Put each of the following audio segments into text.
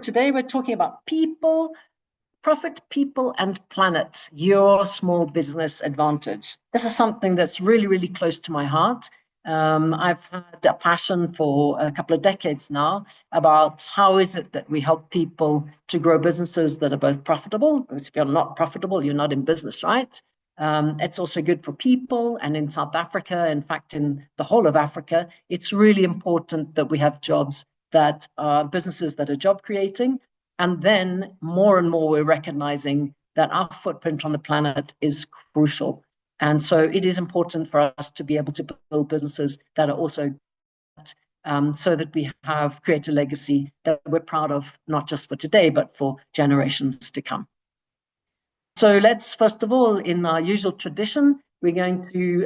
Today we're talking about people, profit, people, and planet, your small business advantage. This is something that's really, really close to my heart. I've had a passion for a couple of decades now about how is it that we help people to grow businesses that are both profitable, because if you're not profitable, you're not in business, right? It's also good for people. And in South Africa, in fact, in the whole of Africa, it's really important that we have jobs that are businesses that are job creating. And then more and more, we're recognizing that our footprint on the planet is crucial. And so it is important for us to be able to build businesses that are also so that we have create a legacy that we're proud of, not just for today, but for generations to come. So let's, first of all, in our usual tradition, we're going to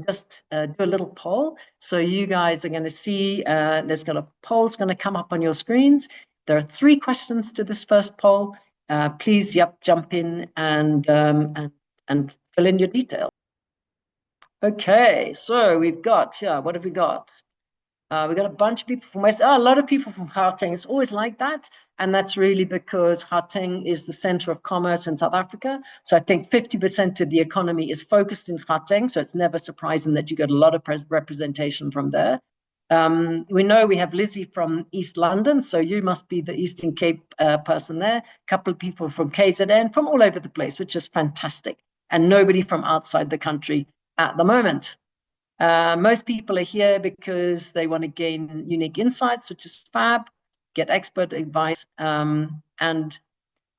just do a little poll. So you guys are going to see there's got a poll's going to come up on your screens. There are 3 questions to this first poll. Please, jump in and fill in your details. Okay, so we've got, what have we got? We've got a bunch of people from West, a lot of people from Gauteng. It's always like that. And that's really because Gauteng is the center of commerce in South Africa. So I think 50% of the economy is focused in Gauteng. So it's never surprising that you get a lot of representation from there. We know we have Lizzie from East London. So you must be the Eastern Cape person there. A couple of people from KZN, from all over the place, which is fantastic. And nobody from outside the country at the moment. Most people are here because they want to gain unique insights, which is fab, get expert advice, and the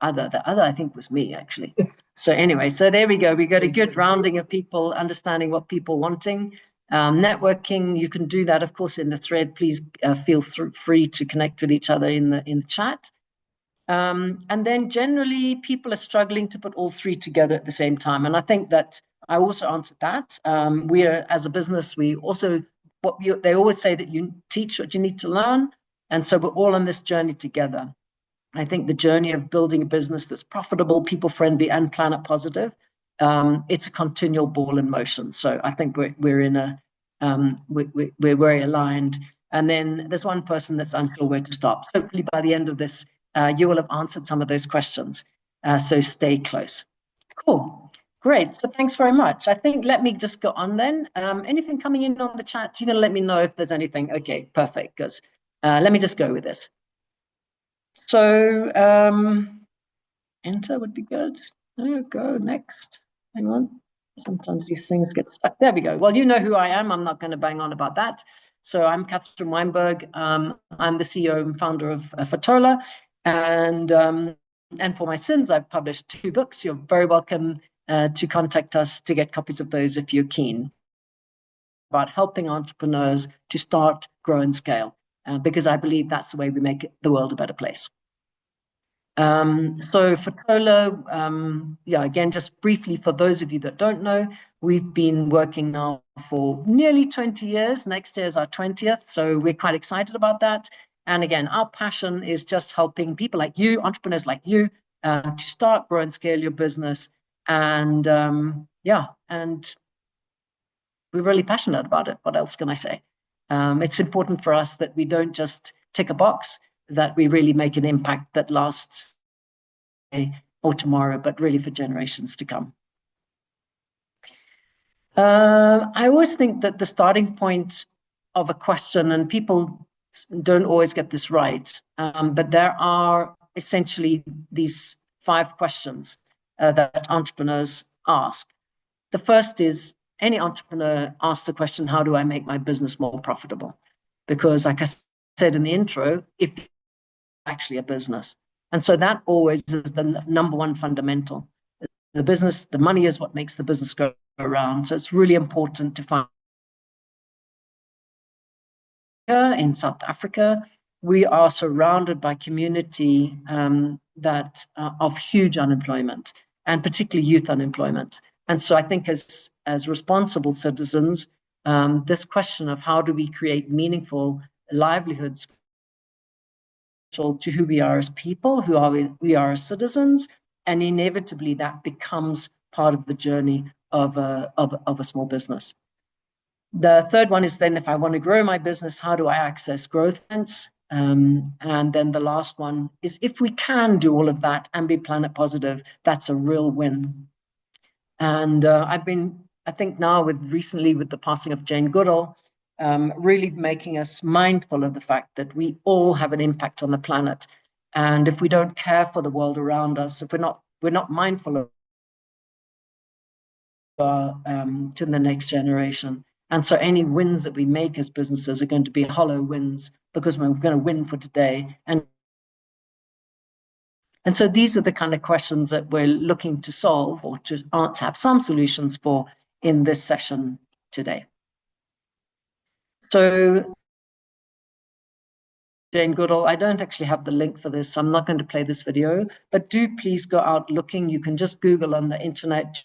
other I think was me, actually. So anyway, so there we go. We got a good rounding of people understanding what people wanting. Networking, you can do that, of course, in the thread. Please feel free to connect with each other in the chat. And then generally, people are struggling to put all 3 together at the same time. And I think that I also answered that. We are, as a business, we also, they always say that you teach what you need to learn. And so we're all on this journey together. I think the journey of building a business that's profitable, people-friendly, and planet-positive, it's a continual ball in motion. So I think we're in a, we're very aligned. And then there's one person that's unsure where to stop. Hopefully by the end of this, you will have answered some of those questions. So stay close. Cool. Great. So thanks very much. I think let me just go on then. Anything coming in on the chat? You're going to let me know if there's anything. Okay, perfect. Because let me just go with it. So enter would be good. There we go. Next. Hang on. Sometimes these things get stuck. There we go. Well, you know who I am. I'm not going to bang on about that. So I'm Catherine Weinberg. I'm the CEO and founder of Fetola. And for my sins, I've published 2 books. You're very welcome to contact us to get copies of those if you're keen. About helping entrepreneurs to start, grow, and scale, because I believe that's the way we make the world a better place. So Fetola, again, just briefly, for those of you that don't know, we've been working now for nearly 20 years. Next year is our 20th, so we're quite excited about that. And again, our passion is just helping people like you, entrepreneurs like you, to start, grow, and scale your business. And and we're really passionate about it. What else can I say? It's important for us that we don't just tick a box, that we really make an impact that lasts today or tomorrow, but really for generations to come. I always think that the starting point of a question, and people don't always get this right, but there are essentially these 5 questions that entrepreneurs ask. The first is, any entrepreneur asks the question, how do I make my business more profitable? Because like I said in the intro, if it's actually a business. And so that always is the number 1 fundamental. The business, the money is what makes the business go around. So it's really important to find. In South Africa, we are surrounded by community that of huge unemployment, and particularly youth unemployment. And so I think as responsible citizens, this question of how do we create meaningful livelihoods to who we are as people, we are as citizens, and inevitably that becomes part of the journey of a small business. The third one is then, if I want to grow my business, how do I access growth events? And then the last one is, if we can do all of that and be planet positive, that's a real win. And I think now recently with the passing of Jane Goodall, really making us mindful of the fact that we all have an impact on the planet. And if we don't care for the world around us, if we're not mindful of to the next generation. And so any wins that we make as businesses are going to be hollow wins, because we're going to win for today. And so these are the kind of questions that we're looking to solve, or to have some solutions for, in this session today. So Jane Goodall, I don't actually have the link for this, so I'm not going to play this video, but do please go out looking. You can just Google on the internet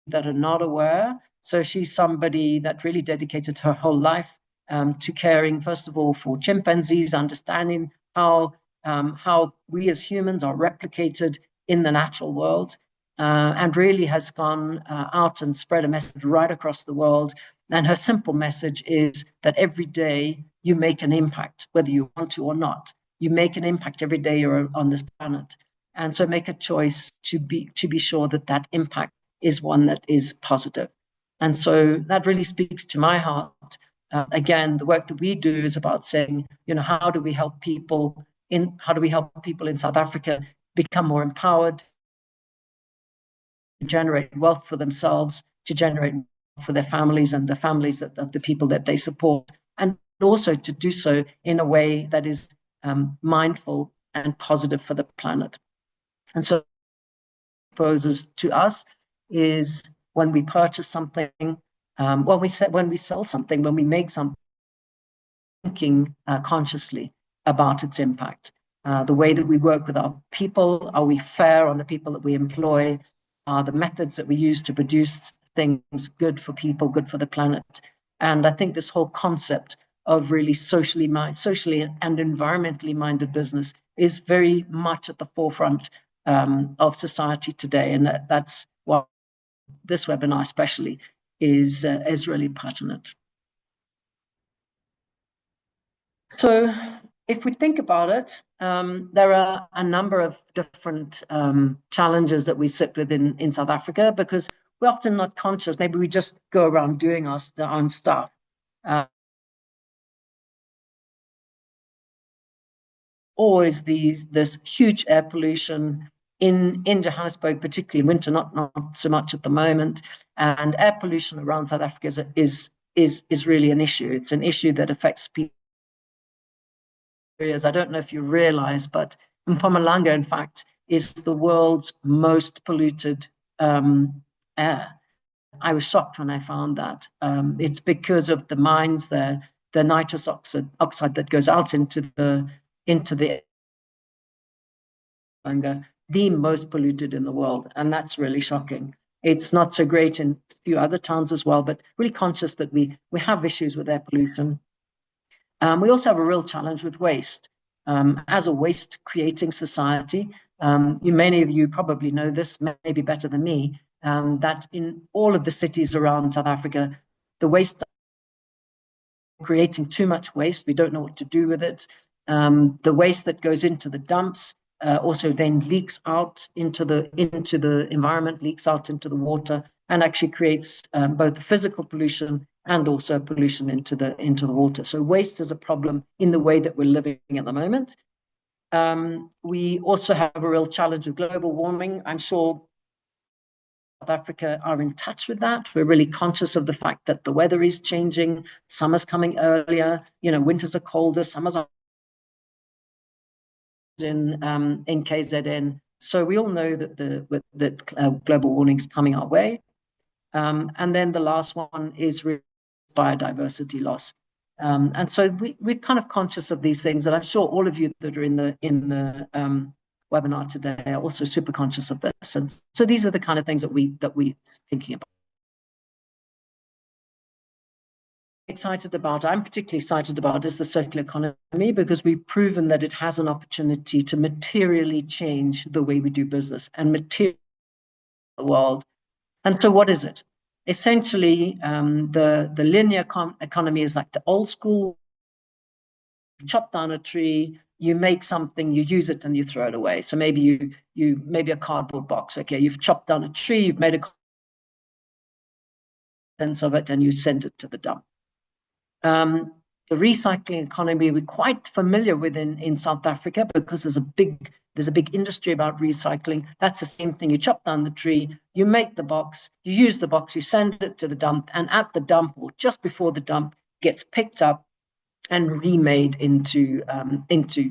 that are not aware. So she's somebody that really dedicated her whole life to caring, first of all, for chimpanzees, understanding how we as humans are replicated in the natural world, and really has gone out and spread a message right across the world. And her simple message is that every day you make an impact, whether you want to or not. You make an impact every day you're on this planet. And so make a choice to be sure that that impact is one that is positive. And so that really speaks to my heart. Again, the work that we do is about saying, how do we help people in South Africa become more empowered, to generate wealth for themselves, to generate wealth for their families and the families of the people that they support, and also to do so in a way that is mindful and positive for the planet. And so proposes to us is, when we purchase something, when we sell something, when we make something, thinking consciously about its impact. The way that we work with our people, are we fair on the people that we employ? Are the methods that we use to produce things good for people, good for the planet? And I think this whole concept of really socially and environmentally minded business is very much at the forefront of society today, and that's what this webinar especially is really pertinent. So if we think about it, there are a number of different challenges that we sit with in South Africa, because we're often not conscious. Maybe we just go around doing our own stuff. Always this huge air pollution in Johannesburg, particularly in winter, not so much at the moment. And air pollution around South Africa is really an issue. It's an issue that affects people. I don't know if you realize, but Mpumalanga, in fact, is the world's most polluted air. I was shocked when I found that. It's because of the mines there, the nitrous oxide that goes out into the the most polluted in the world, and that's really shocking. It's not so great in a few other towns as well, but really conscious that we have issues with air pollution. We also have a real challenge with waste. As a waste-creating society, many of you probably know this, maybe better than me, that in all of the cities around South Africa, the waste, creating too much waste. We don't know what to do with it. The waste that goes into the dumps also then leaks out into the environment, leaks out into the water, and actually creates both physical pollution and also pollution into the water. So waste is a problem in the way that we're living at the moment. We also have a real challenge with global warming. I'm sure South Africa are in touch with that. We're really conscious of the fact that the weather is changing. Summer's coming earlier. Winters are colder. Summers are in KZN. So we all know that global warming is coming our way. And then the last one is biodiversity loss. And so we're kind of conscious of these things, and I'm sure all of you that are in the webinar today are also super conscious of this. And so these are the kind of things that we're thinking about. I'm particularly excited about is the circular economy, because we've proven that it has an opportunity to materially change the way we do business and materially the world. And so what is it? Essentially, the linear economy is like the old school chop down a tree, you make something, you use it, and you throw it away. So maybe maybe a cardboard box. Okay, you've chopped down a tree, you've made a sense of it, and you send it to the dump. The recycling economy we're quite familiar with in South Africa, because there's a big industry about recycling. That's the same thing. You chop down the tree, you make the box, you use the box, you send it to the dump, and at the dump or just before the dump gets picked up and remade into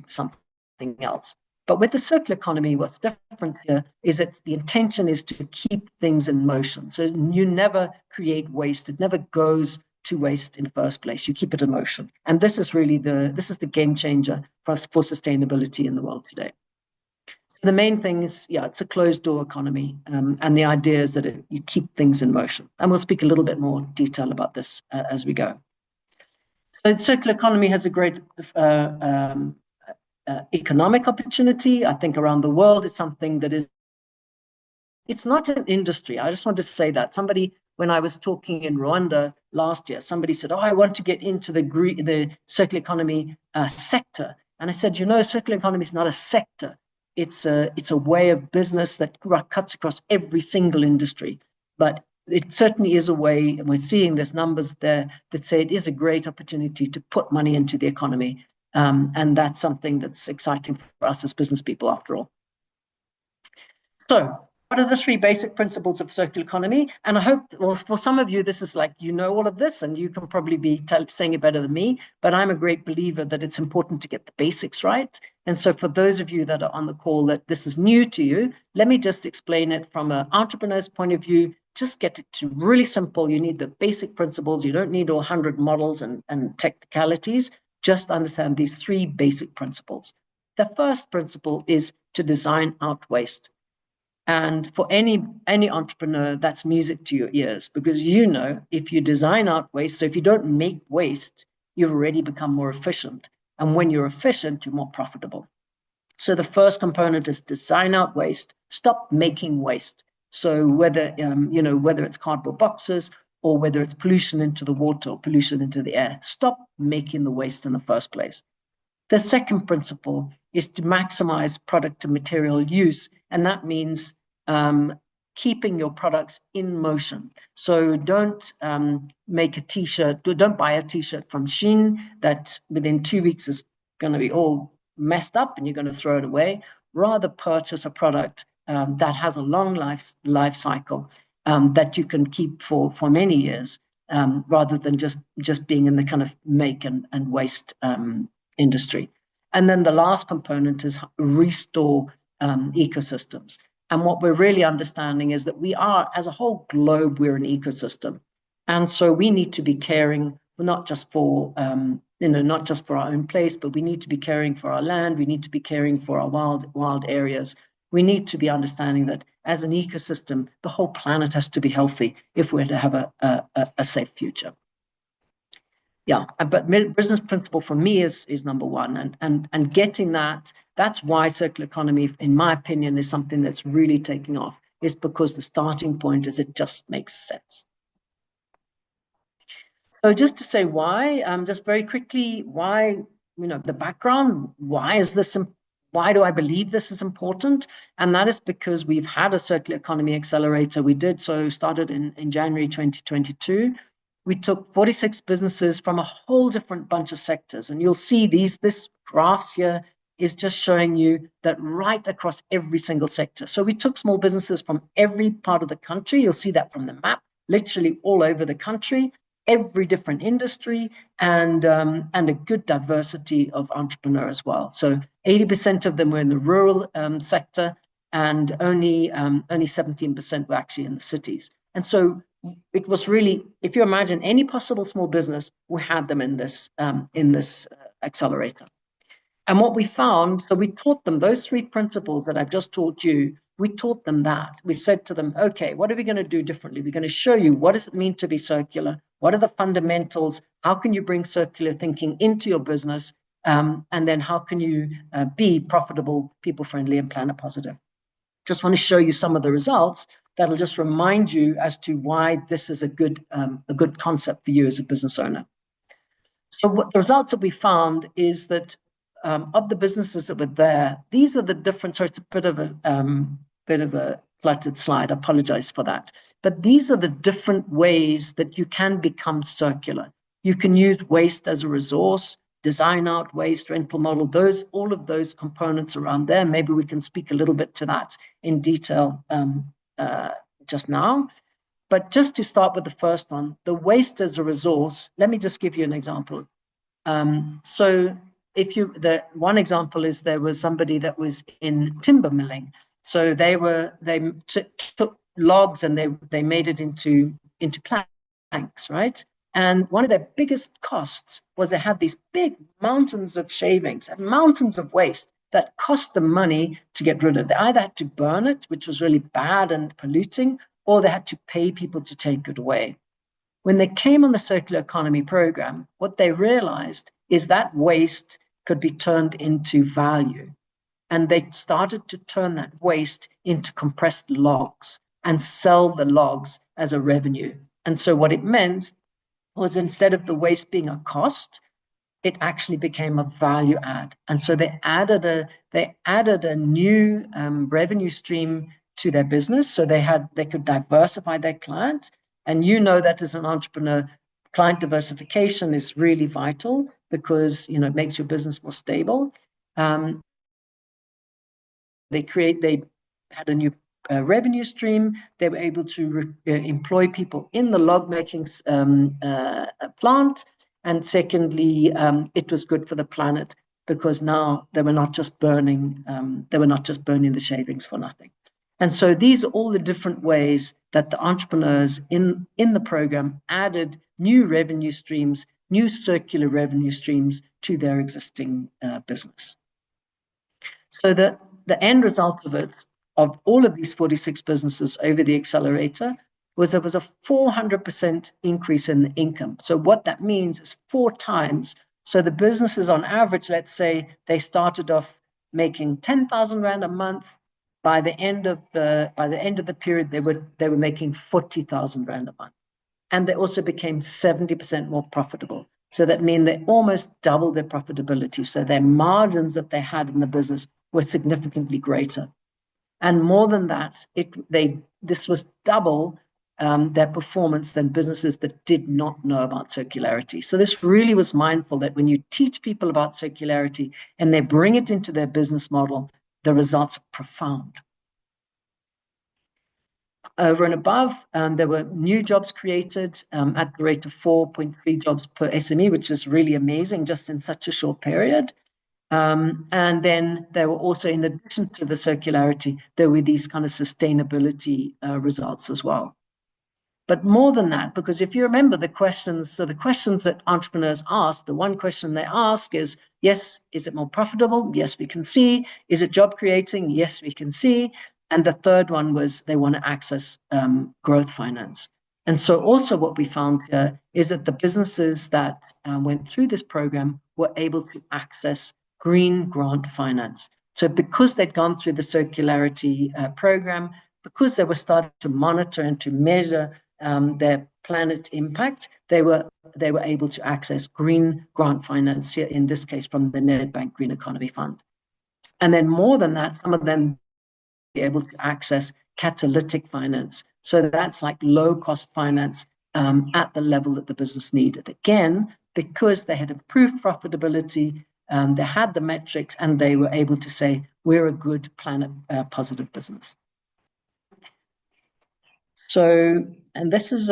something else. But with the circular economy, what's different here is that the intention is to keep things in motion. So you never create waste. It never goes to waste in the first place. You keep it in motion. And this is really the game changer for sustainability in the world today. So the main thing is, yeah, it's a closed door economy. And the idea is that you keep things in motion. And we'll speak a little bit more detail about this as we go. So circular economy has a great economic opportunity. I think around the world, it's something that it's not an industry. I just want to say that. Somebody, when I was talking in Rwanda last year, somebody said, oh, I want to get into the circular economy sector. And I said, circular economy is not a sector. It's a way of business that cuts across every single industry. But it certainly is a way, and we're seeing there's numbers there that say it is a great opportunity to put money into the economy. And that's something that's exciting for us as business people, after all. So what are the three basic principles of circular economy? And I hope, well, for some of you, this is like, all of this, and you can probably be saying it better than me, but I'm a great believer that it's important to get the basics right. And so for those of you that are on the call that this is new to you, let me just explain it from an entrepreneur's point of view. Just get it to really simple. You need the basic principles. You don't need 100 models and technicalities. Just understand these three basic principles. The first principle is to design out waste. And for any entrepreneur, that's music to your ears, because if you design out waste, so if you don't make waste, you've already become more efficient. And when you're efficient, you're more profitable. So the first component is design out waste, stop making waste. So whether it's cardboard boxes or whether it's pollution into the water or pollution into the air, stop making the waste in the first place. The second principle is to maximize product and material use, and that means keeping your products in motion. So don't make a t-shirt, don't buy a t-shirt from Shein that within 2 weeks is going to be all messed up and you're going to throw it away. Rather purchase a product that has a long life cycle that you can keep for many years, rather than just being in the kind of make and waste industry. And then the last component is restore ecosystems. And what we're really understanding is that we are, as a whole globe, we're an ecosystem. And so we need to be caring not just for not just for our own place, but we need to be caring for our land. We need to be caring for our wild areas. We need to be understanding that as an ecosystem, the whole planet has to be healthy if we're to have a safe future. Yeah, but business principle for me is number one, and getting that's why circular economy, in my opinion, is something that's really taking off, is because the starting point is it just makes sense. So just to say why, just very quickly, why, the background, why do I believe this is important? And that is because we've had a circular economy accelerator. We started in January 2022. We took 46 businesses from a whole different bunch of sectors. And you'll see this graphs here is just showing you that right across every single sector. So we took small businesses from every part of the country. You'll see that from the map, literally all over the country, every different industry, and a good diversity of entrepreneurs as well. So 80% of them were in the rural sector, and only 17% were actually in the cities. And so it was really, if you imagine any possible small business, we had them in this accelerator. And what we found, so we taught them those three principles that I've just taught you. We taught them that. We said to them, okay, what are we going to do differently? We're going to show you what does it mean to be circular? What are the fundamentals? How can you bring circular thinking into your business? And then how can you be profitable, people-friendly, and planet positive? Just want to show you some of the results that'll just remind you as to why this is a good concept for you as a business owner. So what the results that we found is that of the businesses that were there, these are the different. So it's a bit of a cluttered slide. I apologize for that. But these are the different ways that you can become circular. You can use waste as a resource, design out waste, rental model, all of those components around there. Maybe we can speak a little bit to that in detail just now. But just to start with the first one, the waste as a resource, let me just give you an example. So the one example is there was somebody that was in timber milling. So they took logs and they made it into planks, right? And one of their biggest costs was they had these big mountains of shavings and mountains of waste that cost them money to get rid of. They either had to burn it, which was really bad and polluting, or they had to pay people to take it away. When they came on the circular economy program, what they realized is that waste could be turned into value. And they started to turn that waste into compressed logs and sell the logs as a revenue. And so what it meant was instead of the waste being a cost, it actually became a value add. And so they added a new revenue stream to their business, so they could diversify their client. And you know that as an entrepreneur, client diversification is really vital because it makes your business more stable. They had a new revenue stream. They were able to employ people in the log making plant. And secondly, it was good for the planet because now they were not just burning the shavings for nothing. And so these are all the different ways that the entrepreneurs in the program added new revenue streams, new circular revenue streams to their existing business. So the end result of all of these 46 businesses over the accelerator was there was a 400% increase in the income. So what that means is 4 times. So the businesses on average, let's say they started off making 10,000 Rand a month. By the end of the period, they were making 40,000 Rand a month. And they also became 70% more profitable. So that means they almost doubled their profitability. So their margins that they had in the business were significantly greater. And more than that, this was double their performance than businesses that did not know about circularity. So this really was mindful that when you teach people about circularity and they bring it into their business model, the results are profound. Over and above, there were new jobs created at the rate of 4.3 jobs per SME, which is really amazing just in such a short period. And then there were also, in addition to the circularity, there were these kind of sustainability results as well. But more than that, because if you remember the questions that entrepreneurs ask, the one question they ask is, yes, is it more profitable? Yes, we can see. Is it job creating? Yes, we can see. And the third one was they want to access growth finance. And so also what we found is that the businesses that went through this program were able to access green grant finance. So because they'd gone through the circularity program, because they were starting to monitor and to measure their planet impact, they were able to access green grant finance, here in this case from the Nedbank Green Economy Fund. And then more than that, some of them be able to access catalytic finance. So that's like low cost finance at the level that the business needed. Again, because they had improved profitability, they had the metrics, and they were able to say, we're a good planet positive business. So, and this is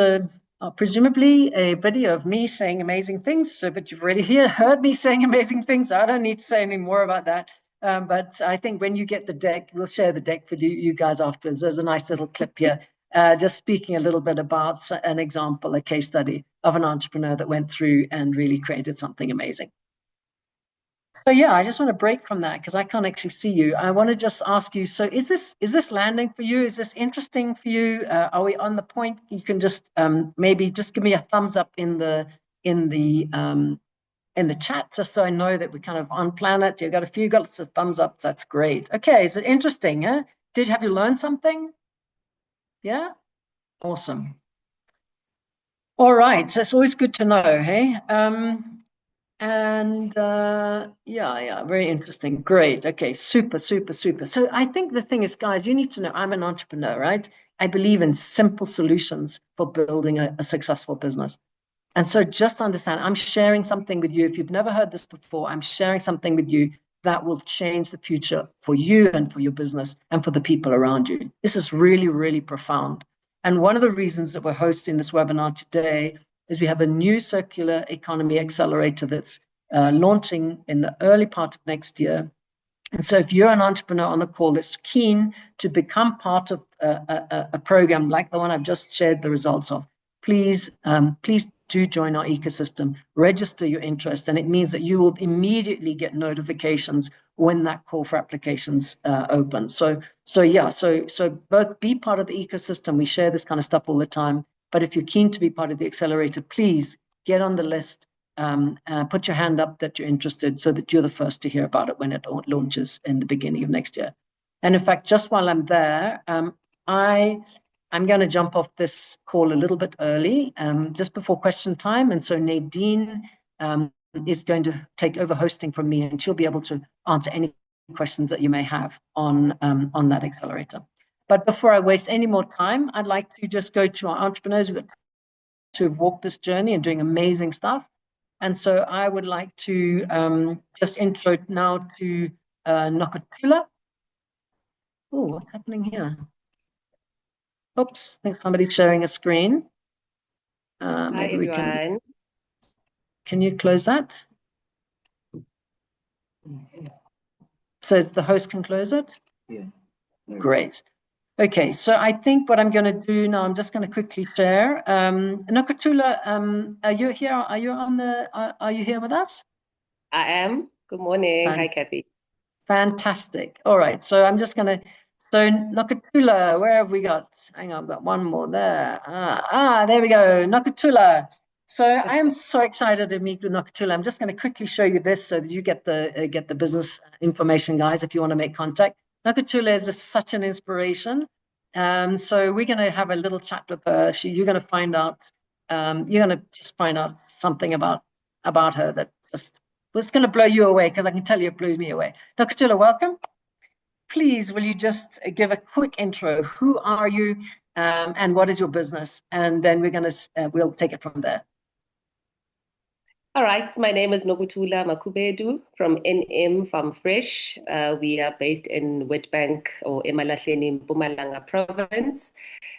presumably a video of me saying amazing things. So, but you've already heard me saying amazing things. So I don't need to say any more about that. But I think when you get the deck, we'll share the deck with you guys afterwards. There's a nice little clip here, just speaking a little bit about an example, a case study of an entrepreneur that went through and really created something amazing. So yeah, I just want to break from that because I can't actually see you. I want to just ask you, so is this landing for you? Is this interesting for you? Are we on the point? You can just maybe just give me a thumbs up in the chat, just so I know that we're kind of on planet. You've got a few got of thumbs up. That's great. Okay, is it interesting? Huh? Have you learned something? Yeah, awesome. All right, so it's always good to know. Hey. And yeah, very interesting. Great. Okay, super, super, super. So I think the thing is, guys, you need to know I'm an entrepreneur, right? I believe in simple solutions for building a successful business. And so just understand, I'm sharing something with you. If you've never heard this before, I'm sharing something with you that will change the future for you and for your business and for the people around you. This is really, really profound. And one of the reasons that we're hosting this webinar today is we have a new circular economy accelerator that's launching in the early part of next year. And so if you're an entrepreneur on the call that's keen to become part of a program like the one I've just shared the results of, please do join our ecosystem, register your interest, and it means that you will immediately get notifications when that call for applications opens. So both be part of the ecosystem. We share this kind of stuff all the time. But if you're keen to be part of the accelerator, please get on the list. Put your hand up that you're interested so that you're the first to hear about it when it launches in the beginning of next year. And in fact, just while I'm there, I'm going to jump off this call a little bit early, just before question time. And so Nadine is going to take over hosting from me, and she'll be able to answer any questions that you may have on that accelerator. But before I waste any more time, I'd like to just go to our entrepreneurs who have walked this journey and doing amazing stuff. And so I would like to just intro now to Nokutula. Oh, what's happening here? Oops, I think somebody's sharing a screen. Maybe we can. Can you close that? So the host can close it? Yeah. Great. Okay, so I think what I'm going to do now, I'm just going to quickly share. Nokutula, are you here? Are you here with us? I am. Good morning. Hi, Kathy. Fantastic. All right. So I'm just going to, so Nokutula, where have we got? Hang on, I've got one more there. There we go. Nokutula. So I am so excited to meet with Nokutula. I'm just going to quickly show you this so that you get the business information, guys, if you want to make contact. Nokutula is such an inspiration. So we're going to have a little chat with her. You're going to find out, you're going to just find out something about her that just, well, it's going to blow you away, because I can tell you it blew me away. Nokutula, welcome. Please, will you just give a quick intro? Who are you, and what is your business? And then we'll take it from there. All right, so my name is Nokutula Makubedu from NM Farm Fresh. We are based in Witbank or Emalahleni, Mpumalanga province.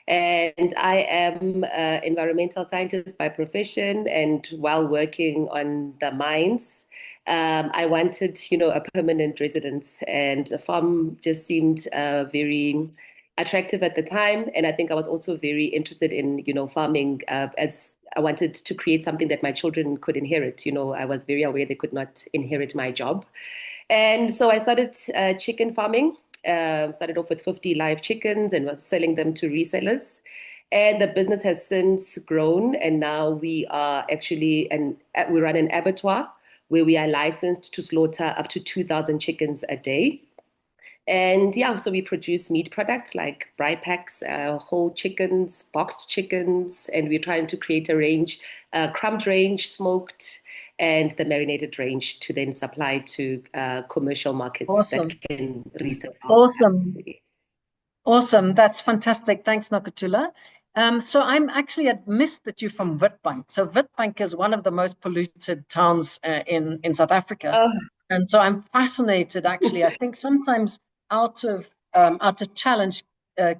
And I am an environmental scientist by profession, and while working on the mines, I wanted, a permanent residence, and a farm just seemed very attractive at the time. And I think I was also very interested in, farming as I wanted to create something that my children could inherit. I was very aware they could not inherit my job. And so I started chicken farming. Started off with 50 live chickens and was selling them to resellers. And the business has since grown, and now we are actually, we run an abattoir where we are licensed to slaughter up to 2,000 chickens a day. And yeah, so we produce meat products like braai packs, whole chickens, boxed chickens, and we're trying to create a range, crumbed range, smoked, and the marinated range to then supply to commercial markets that can resell. Awesome. That's fantastic. Thanks, Nokutula. So I'm actually missed that you're from Witbank. So Witbank is one of the most polluted towns in South Africa. Oh. And so I'm fascinated, actually. I think sometimes out of challenge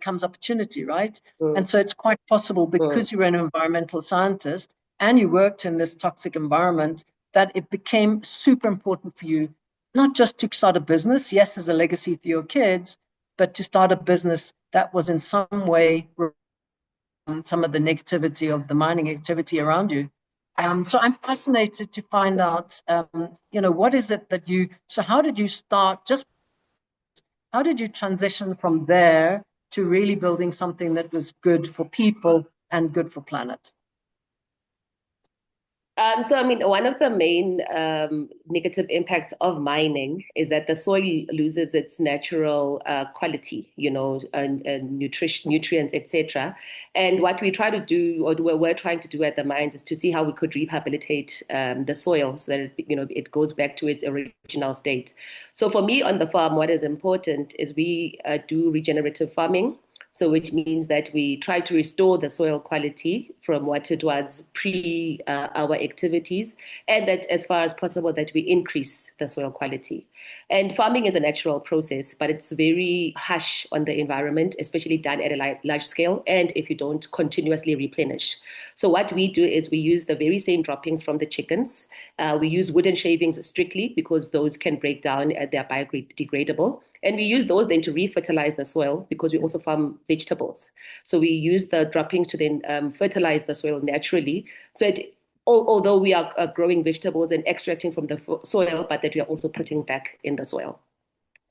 comes opportunity, right? And so it's quite possible, because you're an environmental scientist and you worked in this toxic environment, that it became super important for you, not just to start a business, yes, as a legacy for your kids, but to start a business that was in some way some of the negativity of the mining activity around you. So I'm fascinated to find out, what is it that so how did you start, how did you transition from there to really building something that was good for people and good for planet? So, I mean, one of the main negative impacts of mining is that the soil loses its natural quality, nutrients, etc. And what we try to do, or we're trying to do at the mines, is to see how we could rehabilitate the soil so that it goes back to its original state. So, for me on the farm, what is important is we do regenerative farming. So, which means that we try to restore the soil quality from what it was pre our activities, and that as far as possible, that we increase the soil quality. And farming is a natural process, but it's very harsh on the environment, especially done at a large scale, and if you don't continuously replenish. So, what we do is we use the very same droppings from the chickens. We use wooden shavings strictly because those can break down, they're biodegradable. And we use those then to refertilize the soil because we also farm vegetables. So we use the droppings to then fertilize the soil naturally. So although we are growing vegetables and extracting from the soil, but that we are also putting back in the soil.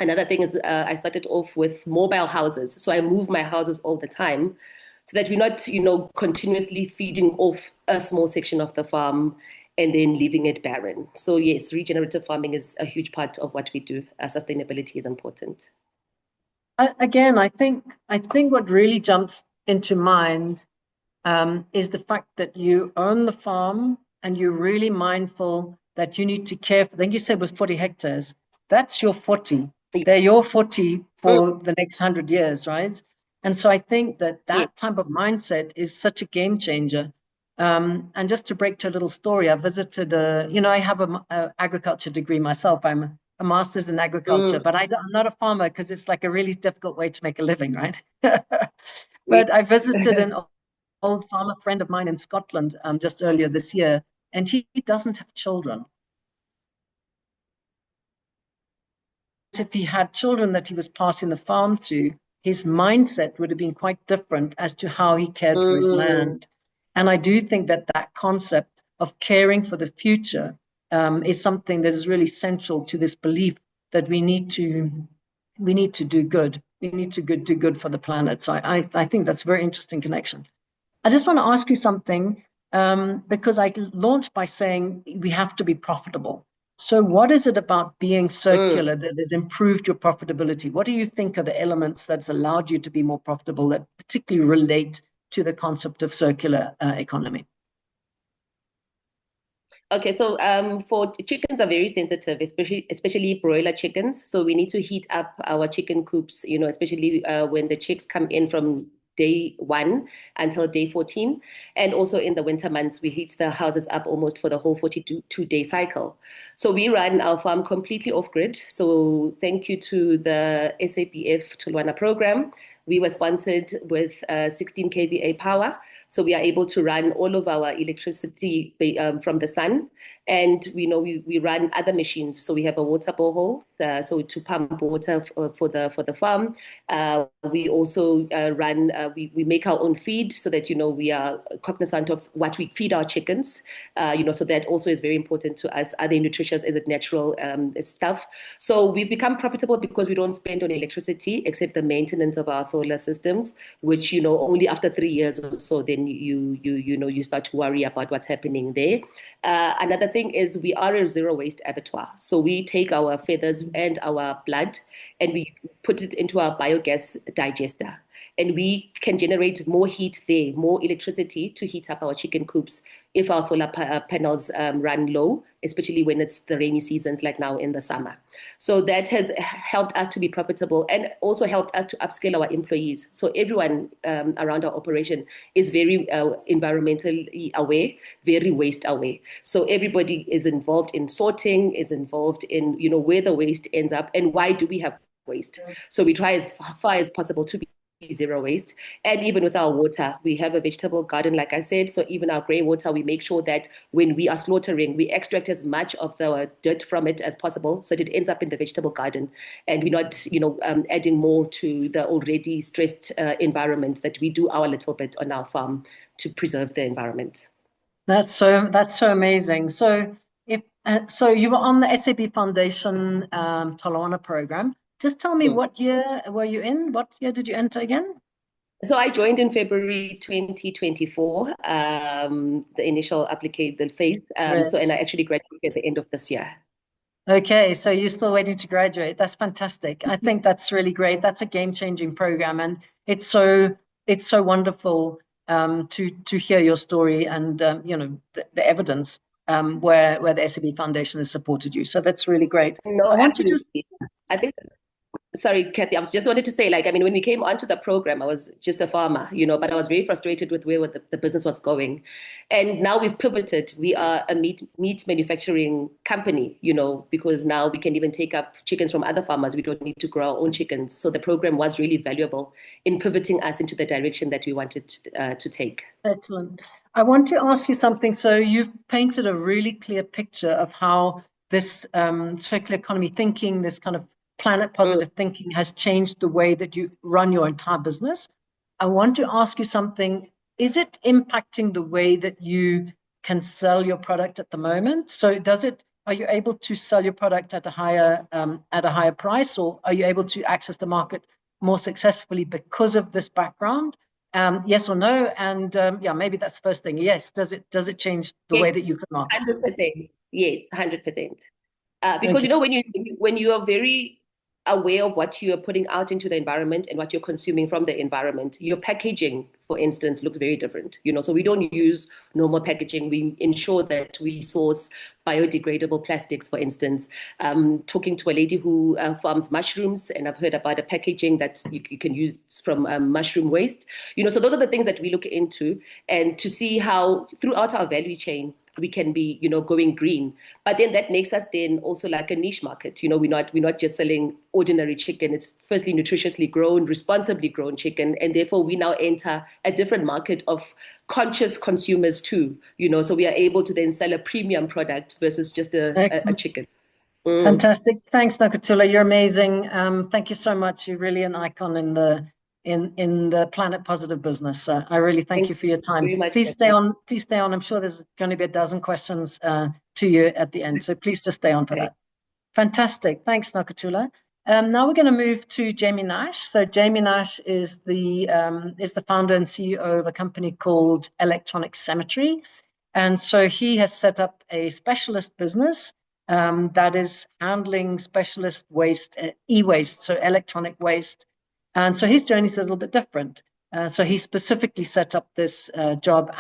Another thing is I started off with mobile houses. So I move my houses all the time so that we're not, continuously feeding off a small section of the farm and then leaving it barren. So yes, regenerative farming is a huge part of what we do. Sustainability is important. Again, I think what really jumps into mind is the fact that you own the farm and you're really mindful that you need to care for. I think you said with 40 hectares, that's your 40. They're your 40 Mm, for the next 100 years, right? And so I think that yes. that type of mindset is such a game changer. And just to break to a little story, I visited I have a agriculture degree myself. I'm a master's in agriculture, Mm, but I'm not a farmer because it's like a really difficult way to make a living, right? yes. But I visited an old farmer friend of mine in Scotland just earlier this year, and he doesn't have children. If he had children that he was passing the farm to, his mindset would have been quite different as to how he cared for his Mm, land. And I do think that that concept of caring for the future is something that is really central to this belief that we need to do good. We need to do good for the planet. So I think that's a very interesting connection. I just want to ask you something because I launched by saying we have to be profitable. So, what is it about being mm. circular that has improved your profitability? What do you think are the elements that's allowed you to be more profitable that particularly relate to the concept of circular economy? Okay, so for chickens are very sensitive, especially broiler chickens. So we need to heat up our chicken coops, especially when the chicks come in from day 1 until day 14. And also in the winter months, we heat the houses up almost for the whole 42-day cycle. So we run our farm completely off grid. So thank you to the SAPF Tulwana program. We were sponsored with 16 kVA power. So we are able to run all of our electricity from the sun. And we run other machines. So we have a water borehole, so to pump water for the farm. We also run. We make our own feed so that we are cognizant of what we feed our chickens. So that also is very important to us. Are they nutritious? Is it natural stuff? So we've become profitable because we don't spend on electricity except the maintenance of our solar systems, which only after 3 years or so then you start to worry about what's happening there. Another thing is we are a zero waste abattoir. So we take our feathers and our blood and we put it into our biogas digester. And we can generate more heat there, more electricity to heat up our chicken coops if our solar panels run low, especially when it's the rainy seasons like now in the summer. So that has helped us to be profitable and also helped us to upscale our employees. So everyone around our operation is very environmentally aware, very waste aware. So everybody is involved in sorting, is involved in where the waste ends up and why do we have waste. So we try as far as possible to be zero waste. And even with our water, we have a vegetable garden, like I said. So even our grey water, we make sure that when we are slaughtering, we extract as much of the dirt from it as possible so that it ends up in the vegetable garden. And we're not, adding more to the already stressed environment that we do our little bit on our farm to preserve the environment. That's so amazing. So you were on the SAP Foundation Toloana program. Just tell me, Mm. what year were you in? What year did you enter again? So I joined in February 2024, the initial applicate the phase. And Great. I actually graduated at the end of this year. Okay, so you're still waiting to graduate. That's fantastic. I think that's really great. That's a game-changing program, and it's so wonderful to hear your story and the evidence where the SAB Foundation has supported you. So that's really great. No, I want to just absolutely. I think Sorry, Kathy, I was just wanted to say, like, I mean, when we came onto the program, I was just a farmer, but I was very frustrated with where the business was going. And now we've pivoted. We are a meat manufacturing company, because now we can even take up chickens from other farmers. We don't need to grow our own chickens. So the program was really valuable in pivoting us into the direction that we wanted to take. Excellent. I want to ask you something. So you've painted a really clear picture of how this circular economy thinking, this kind of planet Mm. positive thinking has changed the way that you run your entire business. I want to ask you something. Is it impacting the way that you can sell your product at the moment? So are you able to sell your product at a higher price, or are you able to access the market more successfully because of this background? Yes or no? And yeah, maybe that's the first thing. Yes. Does it change the Yes, way that you can market? 100%. Yes, 100%. Because Okay. when you are very aware of what you are putting out into the environment and what you're consuming from the environment, your packaging, for instance, looks very different. So we don't use normal packaging. We ensure that we source biodegradable plastics, for instance. Talking to a lady who farms mushrooms, and I've heard about a packaging that you can use from mushroom waste. So those are the things that we look into, and to see how throughout our value chain we can be, going green. But then that makes us then also like a niche market. We're not just selling ordinary chicken. It's firstly nutritiously grown, responsibly grown chicken, and therefore we now enter a different market of conscious consumers too. So we are able to then sell a premium product versus just a Excellent. chicken. Mm. Fantastic. Thanks, Nakatula. You're amazing. Thank you so much. You're really an icon in the planet positive business. I really thank Thank you for you your time. very much, Please stay Kathy. on. Please stay on. I'm sure there's going to be a dozen questions to you at the end. So please just stay on for Okay. that. Fantastic. Thanks, Nakatula. Now we're going to move to Jamie Nash. So Jamie Nash is the founder and CEO of a company called Electronic Cemetery, and so he has set up a specialist business that is handling specialist waste, e-waste, so electronic waste. And so his journey is a little bit different. So he specifically set up this job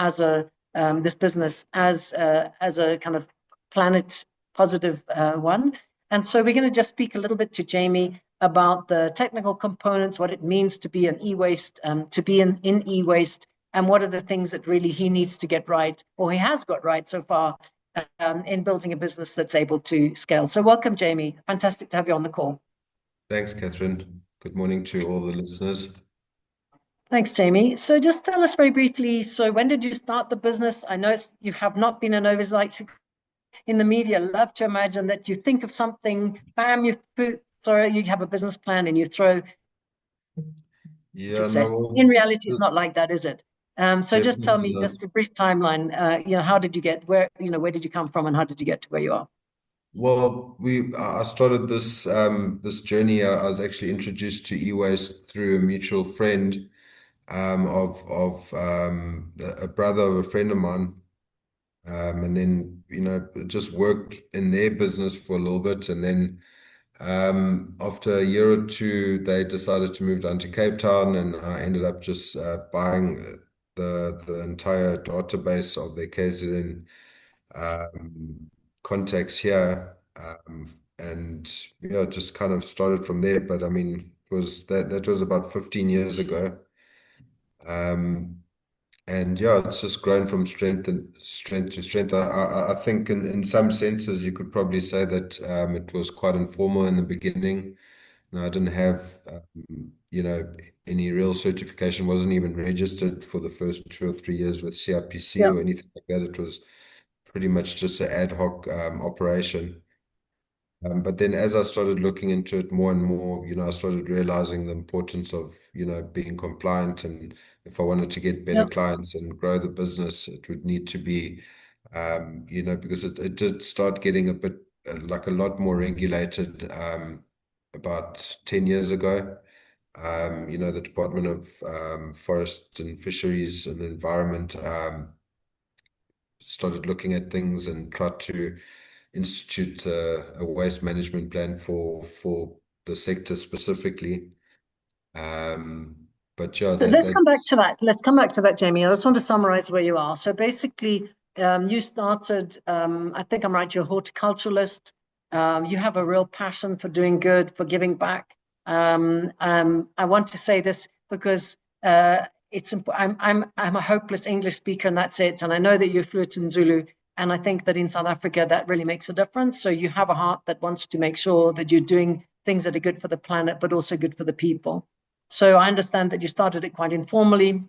this business as a kind of planet positive one. And so we're going to just speak a little bit to Jamie about the technical components, what it means to be an e-waste, to be in e-waste, and what are the things that really he needs to get right, or he has got right so far, in building a business that's able to scale. So welcome, Jamie. Fantastic to have you on the call. Thanks, Catherine. Good morning to all the listeners. Thanks, Jamie. So just tell us very briefly, so when did you start the business? I know you have not been an oversight in the media. Love to imagine that you think of something, bam, you have a business plan and you throw Yeah, success. no, In reality, it's not like that, is it? So just tell definitely me not. just a brief timeline. How did you get where did you come from and how did you get to where you are? Well, I started this journey. I was actually introduced to e-waste through a mutual friend of a brother of a friend of mine. And then, just worked in their business for a little bit. And then after a year or two, they decided to move down to Cape Town, and I ended up just buying the entire database of their KZN contacts here, and just kind of started from there. But I mean, that was about 15 years ago. Um, and yeah, it's just grown from strength to strength. I think in some senses you could probably say that it was quite informal in the beginning. I didn't have any real certification, wasn't even registered for the first 2 or 3 years with CIPC Yeah, or anything like that. It was pretty much just an ad hoc operation. But then as I started looking into it more and more, I started realizing the importance of, being compliant. And if I wanted to get better yeah, clients and grow the business, it would need to be, because it did start getting a bit like a lot more regulated about 10 years ago. The Department of Forest and Fisheries and Environment started looking at things and tried to institute a waste management plan for the sector specifically. But yeah, Let's come back to that. Let's come back to that, Jamie. I just want to summarize where you are. So basically, you started, I think I'm right, you're a horticulturalist. You have a real passion for doing good, for giving back. I want to say this because I'm a hopeless English speaker in that sense, and I know that you're fluent in Zulu, and I think that in South Africa that really makes a difference. So you have a heart that wants to make sure that you're doing things that are good for the planet, but also good for the people. So I understand that you started it quite informally,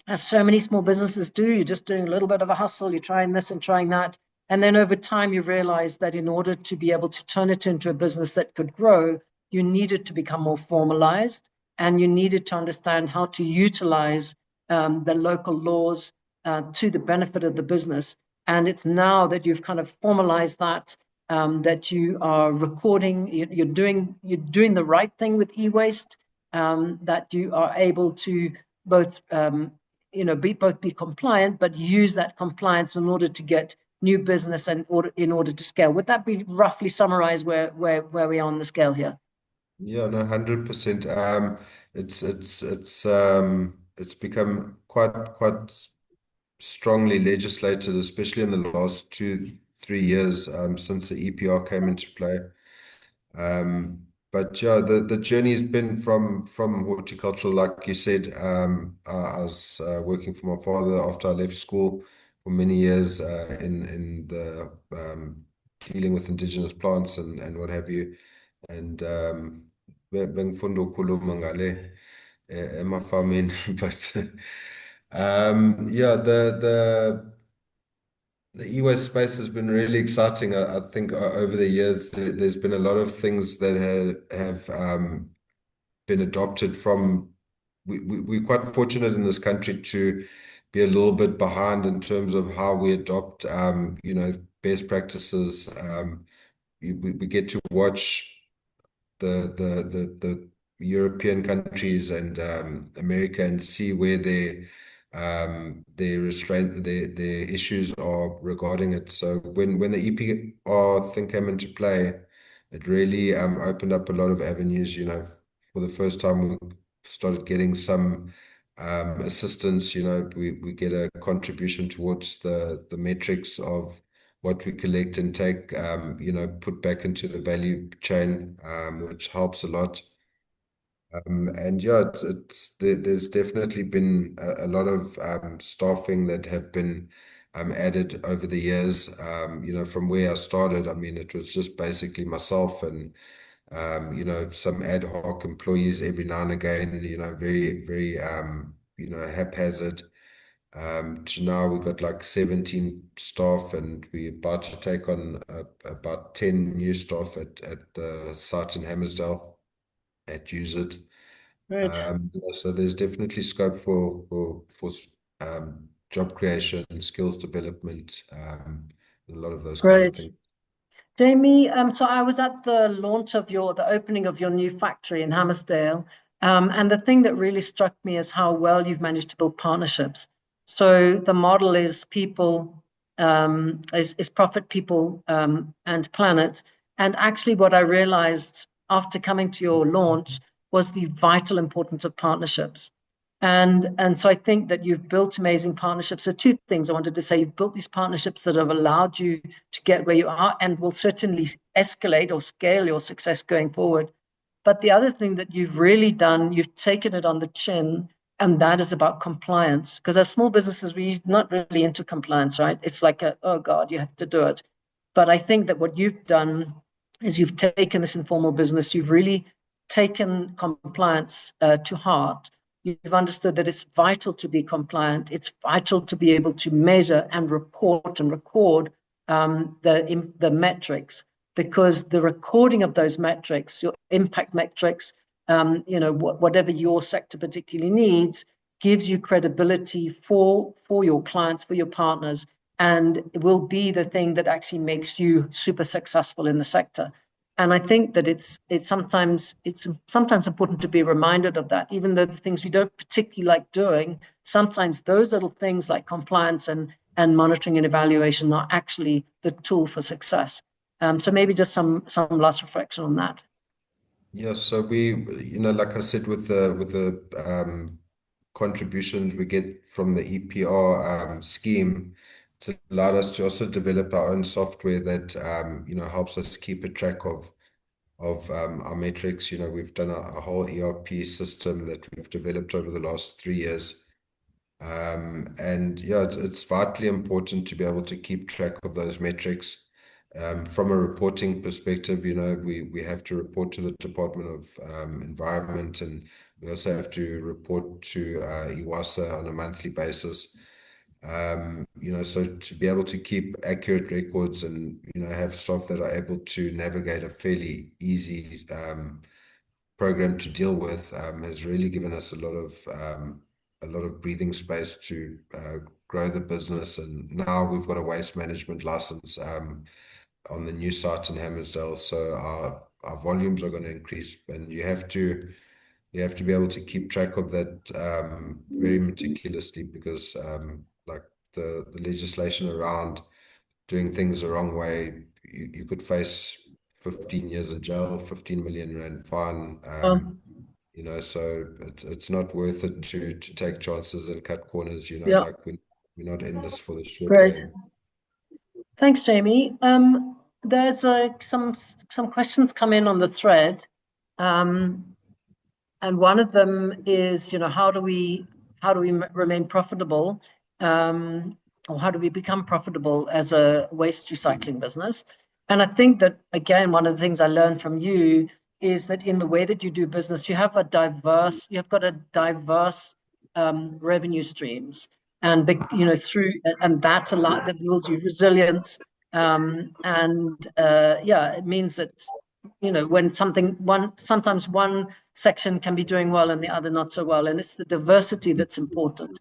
as so many small businesses do. You're just doing a little bit of a hustle, you're trying this and trying that. And then over time, you realize that in order to be able to turn it into a business that could grow, you needed to become more formalized, and you needed to understand how to utilize the local laws to the benefit of the business. And it's now that you've kind of formalized that, that you are recording, you're doing the right thing with e-waste, that you are able to both be compliant, but use that compliance in order to get new business and in order to scale. Would that be roughly summarize where we are on the scale here? Yeah, no, 100%. It's become quite strongly legislated, especially in the last 2, 3 years, since the EPR came into play. But yeah, the journey's been from horticultural, like you said. I was working for my father after I left school for many years, in the dealing with indigenous plants and what have you. And bengifunda ukukhuluma ngale emafamini, but yeah, the e-waste space has been really exciting. I think over the years there's been a lot of things that have been adopted from. We're quite fortunate in this country to be a little bit behind in terms of how we adopt, best practices. We get to watch the European countries and America and see where their restraint their issues are regarding it. So when the EPR thing came into play, it really opened up a lot of avenues. For the first time, we started getting some assistance. We get a contribution towards the metrics of what we collect and take, put back into the value chain, which helps a lot. And yeah, there's definitely been a lot of staffing that have been added over the years. From where I started, I mean, it was just basically myself and some ad hoc employees every now and again, very, very haphazard. To now we've got like 17 staff, and we're about to take on about 10 new staff at the site in Hammersdale at Use It. Right. So there's definitely scope for job creation, skills development, a lot of those kind of Great. things. Jamie, so I was at the launch of the opening of your new factory in Hammersdale. And the thing that really struck me is how well you've managed to build partnerships. So the model is people, is profit, people, and planet. And actually, what I realized after coming to your launch was the vital importance of partnerships. And so I think that you've built amazing partnerships. So two things I wanted to say. You've built these partnerships that have allowed you to get where you are and will certainly escalate or scale your success going forward. But the other thing that you've really done, you've taken it on the chin, and that is about compliance. Because as small businesses, we're not really into compliance, right? It's like oh God, you have to do it. But I think that what you've done is you've taken this informal business, you've really taken compliance to heart. You've understood that it's vital to be compliant. It's vital to be able to measure and report and record the metrics, because the recording of those metrics, your impact metrics, whatever your sector particularly needs, gives you credibility for your clients, for your partners, and it will be the thing that actually makes you super successful in the sector. And I think that it's sometimes important to be reminded of that, even though the things we don't particularly like doing, sometimes those little things like compliance and monitoring and evaluation are actually the tool for success. So maybe just some last reflection on that. Yeah, so like I said, with the contributions we get from the EPR scheme, it's allowed us to also develop our own software that helps us keep a track of our metrics. We've done a whole ERP system that we've developed over the last 3 years. And yeah, it's vitally important to be able to keep track of those metrics. From a reporting perspective, we have to report to the Department of Environment, and we also have to report to IWASA on a monthly basis. So to be able to keep accurate records and, have staff that are able to navigate a fairly easy program to deal with has really given us a lot of breathing space to grow the business. And now we've got a waste management license on the new site in Hammersdale, so our volumes are going to increase, and you have to be able to keep track of that very meticulously, because like the legislation around doing things the wrong way, you could face 15 years in jail, 15 million rand fine. Um, So it's not worth it to take chances and cut corners. yeah, Like we're not in this for the short great. game. Thanks, Jamie. There's some questions come in on the thread. And one of them is, how do we remain profitable, or how do we become profitable as a waste recycling business? And I think that, again, one of the things I learned from you is that in the way that you do business, you've got a diverse revenue streams, and through and that a lot that builds you resilience. And yeah, it means that when sometimes one section can be doing well and the other not so well, and it's the diversity that's important.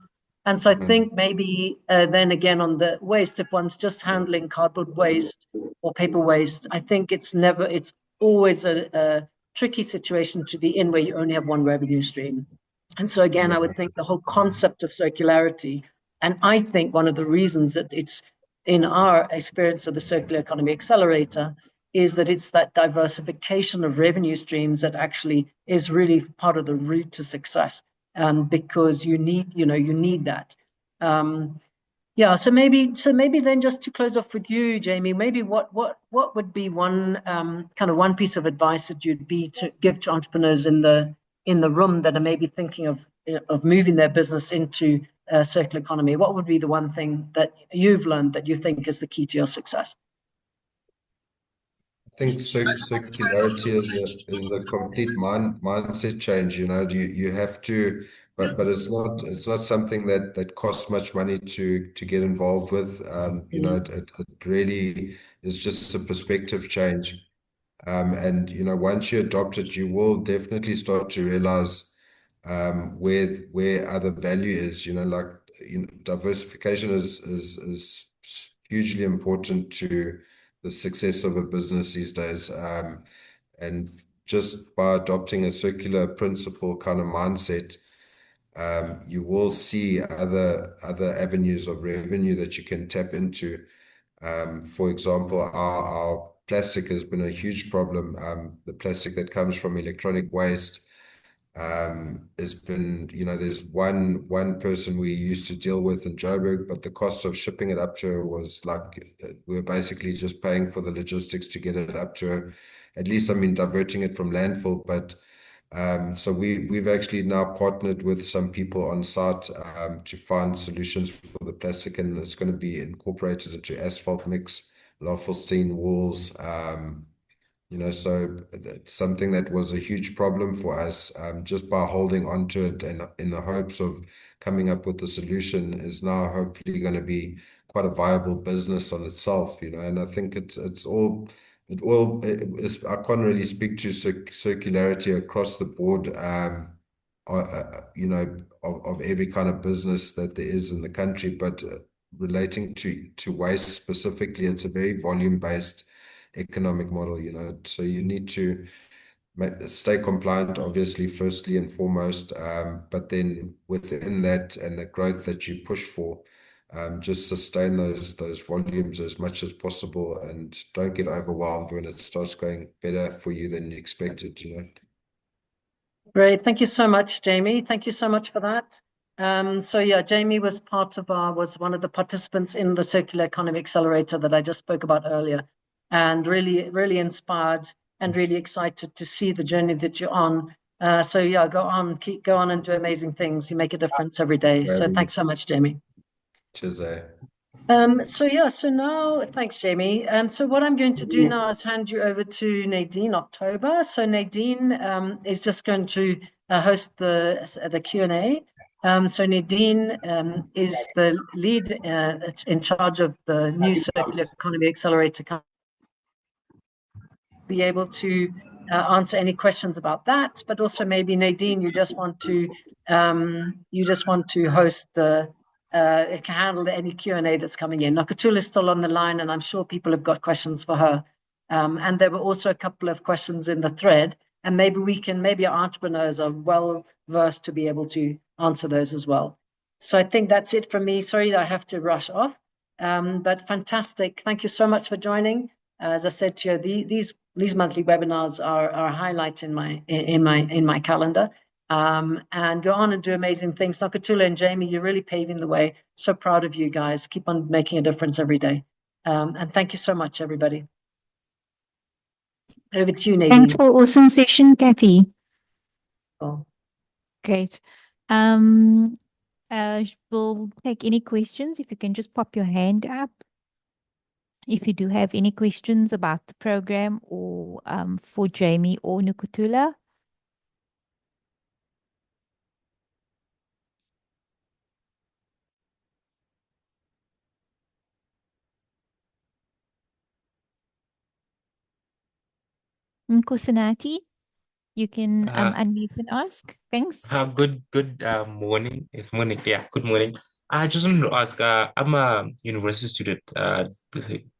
And so I And think maybe then again on the waste, if one's just handling cardboard waste or paper waste, I think it's always a tricky situation to be in where you only have one revenue stream. And so again, I would think the whole concept of circularity, and I think one of the reasons that it's in our experience of the Circular Economy Accelerator is that it's that diversification of revenue streams that actually is really part of the route to success. Because you need that. Yeah, so maybe then just to close off with you, Jamie, maybe what would be one piece of advice that you'd be to give to entrepreneurs in the room that are maybe thinking of moving their business into a circular economy? What would be the one thing that you've learned that you think is the key to your success? I think circularity is a complete mindset change. You have to, but it's not something that costs much money to get involved with. It really is just a perspective change. And once you adopt it, you will definitely start to realize where other value is. Like diversification is hugely important to the success of a business these days. And just by adopting a circular principle kind of mindset, you will see other avenues of revenue that you can tap into. For example, our plastic has been a huge problem. The plastic that comes from electronic waste has been, there's one person we used to deal with in Joburg, but the cost of shipping it up to her was like we were basically just paying for the logistics to get it up to her. At least, I mean, diverting it from landfill, but so we've actually now partnered with some people on site to find solutions for the plastic, and it's going to be incorporated into asphalt mix, Loffelstein walls. So it's something that was a huge problem for us. Just by holding on to it and in the hopes of coming up with a solution is now hopefully going to be quite a viable business on itself. And I think I can't really speak to circularity across the board, of every kind of business that there is in the country, but relating to waste specifically, it's a very volume-based economic model, you know. So you need to stay compliant, obviously, firstly and foremost, but then within that and the growth that you push for, just sustain those volumes as much as possible, and don't get overwhelmed when it starts going better for you than you expected, you know. Great. Thank you so much, Jamie. Thank you so much for that. So yeah, Jamie was was one of the participants in the Circular Economy Accelerator that I just spoke about earlier, and really inspired and really excited to see the journey that you're on. So yeah, go on and do amazing things. You make a difference every day. So thanks so much, Jamie. Cheers, eh? So now, thanks, Jamie. So what I'm going to do now is hand you over to Nadine October. So Nadine is just going to host the Q&A. So Nadine is the lead in charge of the new Circular Economy Accelerator. Be able to answer any questions about that, but also maybe Nadine, you just want to host handle any Q&A that's coming in. Nakatula is still on the line, and I'm sure people have got questions for her. And there were also a couple of questions in the thread, and maybe our entrepreneurs are well versed to be able to answer those as well. So I think that's it from me. Sorry, I have to rush off. But fantastic. Thank you so much for joining. As I said to you, these monthly webinars are a highlight in my calendar. And go on and do amazing things. Nakatula and Jamie, you're really paving the way. So proud of you guys. Keep on making a difference every day. And thank you so much, everybody. Over to you, Nadine. Thanks for awesome session, Kathy. Cool. Great. We'll take any questions. If you can just pop your hand up. If you do have any questions about the program or for Jamie or Nukutula. Nkosinati, you can unmute and ask. Thanks. Good morning. It's morning. Yeah, good morning. I just wanted to ask, I'm a university student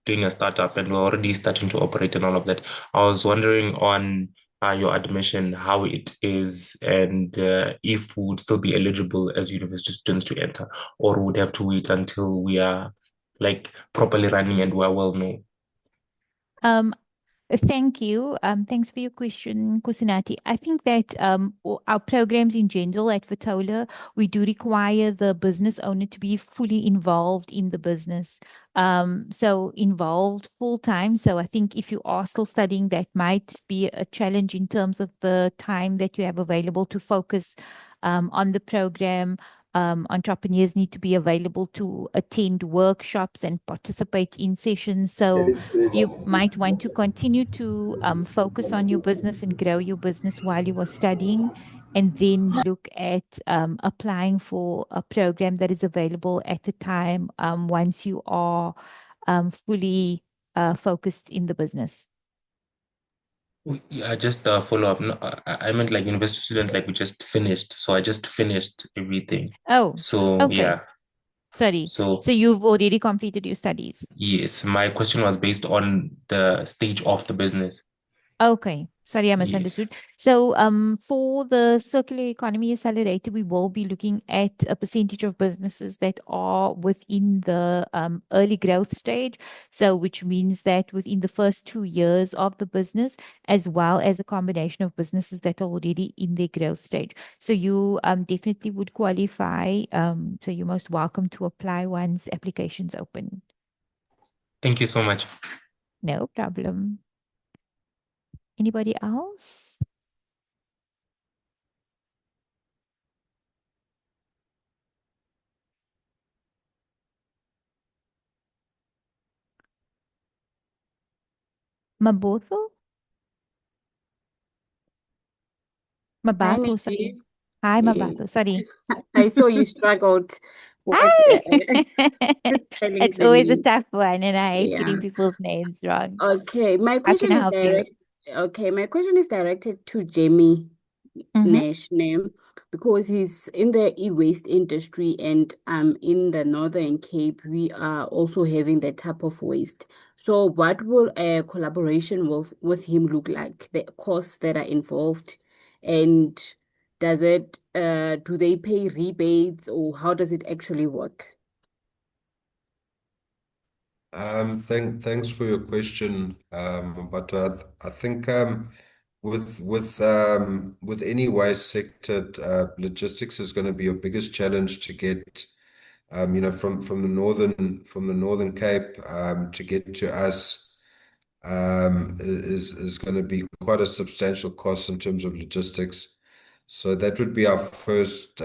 doing a startup, and we're already starting to operate and all of that. I was wondering on your admission, how it is, and if we would still be eligible as university students to enter, or would have to wait until we are like properly running and we're well known. Thank you. Thanks for your question, Kusinati. I think that our programs in general at Fetola, we do require the business owner to be fully involved in the business. So involved full time. So I think if you are still studying, that might be a challenge in terms of the time that you have available to focus on the program. Entrepreneurs need to be available to attend workshops and participate in sessions. So you might want to continue to focus on your business and grow your business while you are studying, and then look at applying for a program that is available at the time once you are fully focused in the business. Yeah, just a follow up. No, I meant like university student, like we just finished. So I just finished everything. Oh, So okay. yeah. Sorry. So So you've already completed your studies. yes, my question was based on the stage of the business. Okay. Sorry, I Yes. misunderstood. So, for the Circular Economy Accelerator, we will be looking at a percentage of businesses that are within the early growth stage. So, which means that within the first 2 years of the business, as well as a combination of businesses that are already in their growth stage. So, you definitely would qualify. So, you're most welcome to apply once applications open. Thank you so much. No problem. Anybody else? Mabatho? Mabatho, sorry. Hi, Mabatho, sorry. I saw you struggled with Hi! spelling It's the always a name. tough one, and I hate Yeah. getting people's names wrong. Okay, my How question can I is help you? direct. Okay, my question is directed to Jamie Mhm. Nash name. because he's in the e-waste industry, and in the Northern Cape, we are also having that type of waste. So what will a collaboration with him look like? The costs that are involved, and do they pay rebates, or how does it actually work? Thanks for your question, but I think with any waste sector, logistics is going to be your biggest challenge to get, from the Northern Cape, to get to us, is going to be quite a substantial cost in terms of logistics. So that would be our first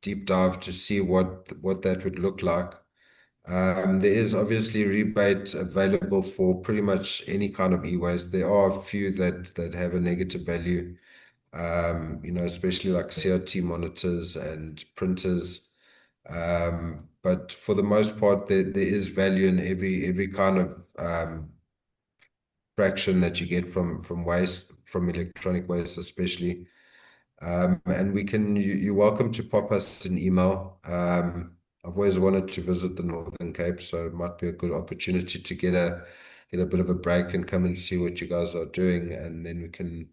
deep dive to see what that would look like. There is obviously rebates available for pretty much any kind of e-waste. There are a few that have a negative value, especially like CRT monitors and printers. But for the most part, there is value in every kind of fraction that you get from waste, from electronic waste especially. And you're welcome to pop us an email. I've always wanted to visit the Northern Cape, so it might be a good opportunity to get a bit of a break and come and see what you guys are doing, and then we can,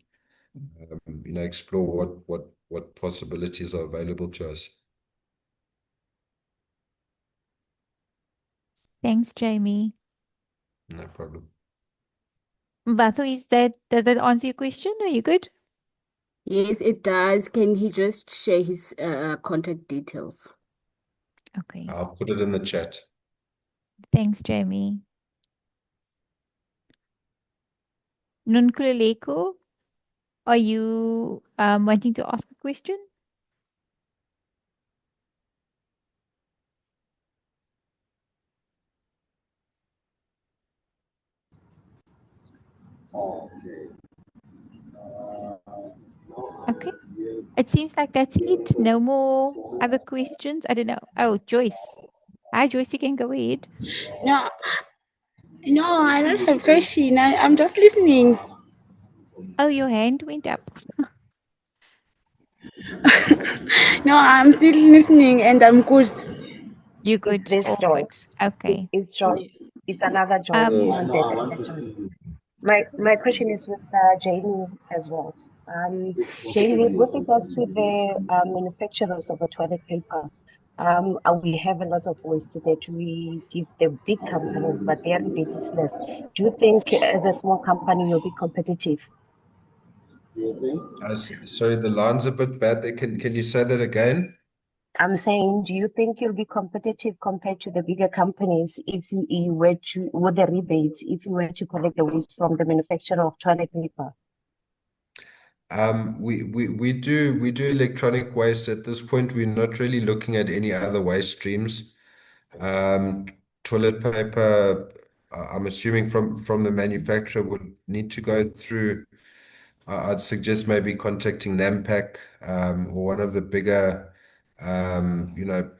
explore what possibilities are available to us. Thanks, Jamie. No problem. Vathu, does that answer your question? Are you good? Yes, it does. Can he just share his contact details? Okay. I'll put it in the chat. Thanks, Jamie. Nunkululeko, are you wanting to ask a question? Okay. It seems like that's it. No more other questions. I don't know. Oh, Joyce. Hi, Joyce. You can go ahead. No, no, I don't have question. I'm just listening. Oh, your hand went up. No, I'm still listening and I'm good. You It's good? this All good. Joyce. Okay. It's Joyce. It's another Joyce, Yes. not that Joyce. My question is with Jamie as well. Jamie, with regards to the manufacturers of the toilet paper, we have a lot of waste that we give the big companies, but their rebate is less. Do you think as a small company you'll be competitive? Sorry, the line's a bit bad there. Can you say that again? I'm saying, do you think you'll be competitive compared to the bigger companies if you were to, with the rebates, if you were to collect the waste from the manufacturer of toilet paper? We do electronic waste. At this point, we're not really looking at any other waste streams. Um, Toilet paper, I'm assuming from the manufacturer would need to go through. I'd suggest maybe contacting Nampak, or one of the bigger,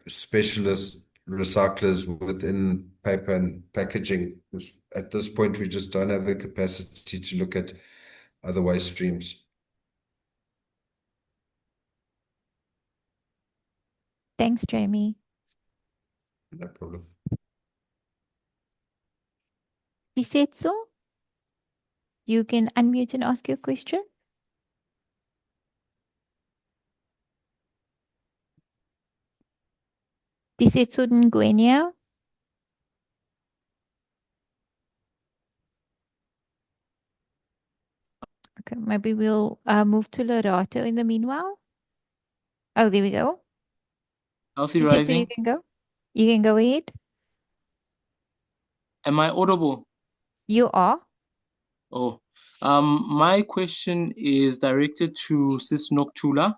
specialist recyclers within paper and packaging. 'Cause at this point, we just don't have the capacity to look at other waste streams. Thanks, Jamie. No problem. Tisetso, you can unmute and ask your question. Tisetso Ngwenya. Okay, maybe we'll move to Lorato in the meanwhile. Oh, there we go. Healthy Tisetso, you Rising. can go. You can go ahead. Am I audible? You are. Oh, my question is directed to Sis Noktula.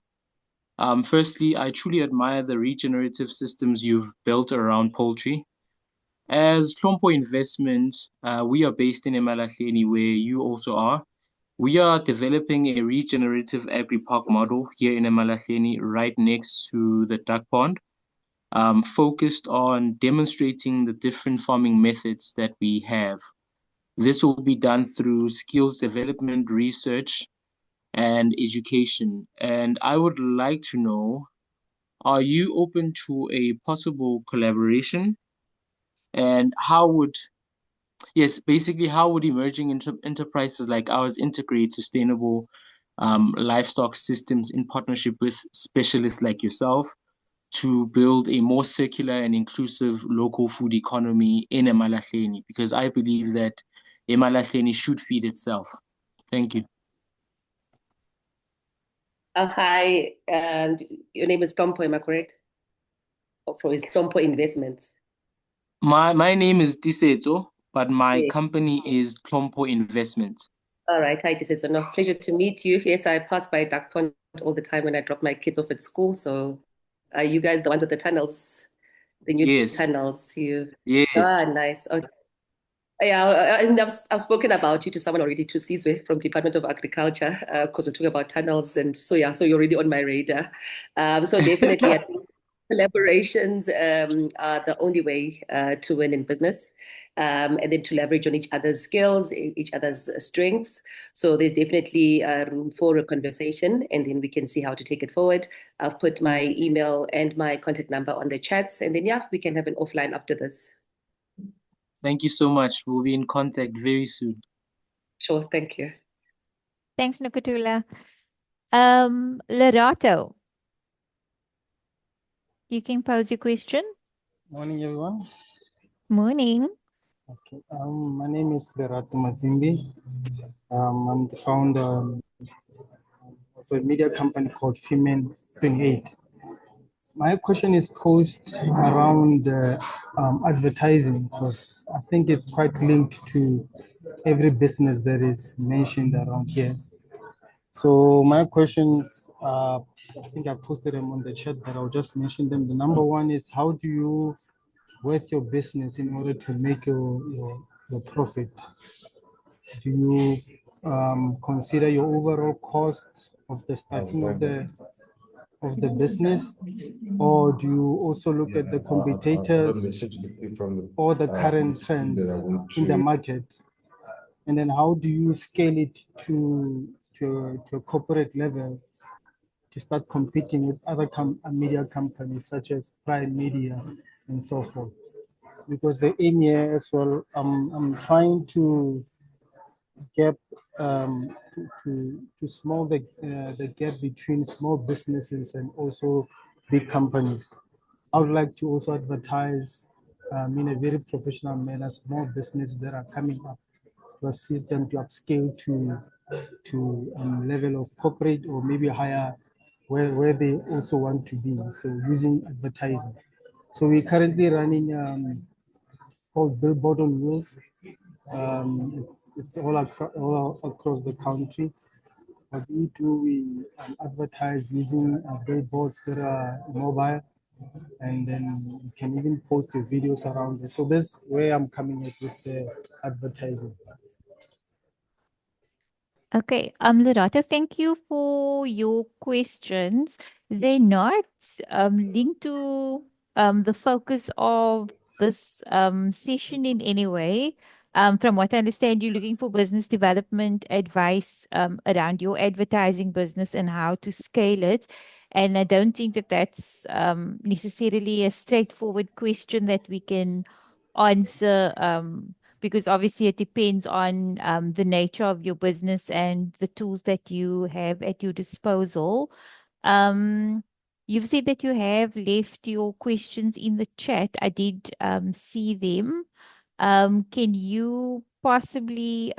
Firstly, I truly admire the regenerative systems you've built around poultry. As Hlompo Investment, we are based in Emalahleni, where you also are. We are developing a regenerative agri-park model here in Emalahleni, right next to the duck pond, focused on demonstrating the different farming methods that we have. This will be done through skills development research and education. And I would like to know, are you open to a possible collaboration? And yes, basically, how would emerging enterprises like ours integrate sustainable livestock systems in partnership with specialists like yourself to build a more circular and inclusive local food economy in Emalahleni? Because I believe that Emalahleni should feed itself. Thank you. Hi, your name is Tompo, am I correct? Or from Tompo Investments. My name is Diseto, but my Yeah. company is Tlompo Investments. All right, hi, this is a pleasure to meet you. Yes, I pass by Duck Pond all the time when I drop my kids off at school. So, are you guys the ones with the tunnels, the new Yes, tunnels? You yes. nice. Okay. Yeah, and I've spoken about you to someone already, to Sizwe from Department of Agriculture, because we're talking about tunnels, and so yeah, so you're already on my radar. So definitely, I think collaborations are the only way to win in business, and then to leverage on each other's skills, each other's strengths. So there's definitely room for a conversation, and then we can see how to take it forward. I've put my email and my contact number on the chats, and then yeah, we can have an offline after this. Thank you so much. We'll be in contact very soon. Sure, thank you. Thanks, Nokutula. Lerato, you can pose your question. Morning, everyone. Morning. Okay. My name is Lerato Mazimbi. I'm the founder of a media company called Female 28. My question is posed around advertising, because I think it's quite linked to every business that is mentioned around here. So my questions, I think I posted them on the chat, but I'll just mention them. The number one is, how do you worth your business in order to make your profit? Do you consider your overall cost of the starting of the business, or do you also look at the competitors or the current trends in the market? And then how do you scale it to a corporate level to start competing with other media companies such as Prime Media and so forth? Because the aim here as well, I'm trying to gap to small the gap between small businesses and also big companies. I would like to also advertise in a very professional manner small businesses that are coming up, to assist them to upscale to level of corporate or maybe higher, where they also want to be. So using advertising. So we're currently running it's called Billboard on Wheels. It's all across the country. What we do, we advertise using billboards that are mobile, and then you can even post your videos around it. So that's where I'm coming at with the advertising. Okay, Lerato, thank you for your questions. They're not linked to the focus of this session in any way. From what I understand, you're looking for business development advice around your advertising business and how to scale it. And I don't think that that's necessarily a straightforward question that we can answer. Because obviously it depends on the nature of your business and the tools that you have at your disposal. You've said that you have left your questions in the chat. I did see them. Can you possibly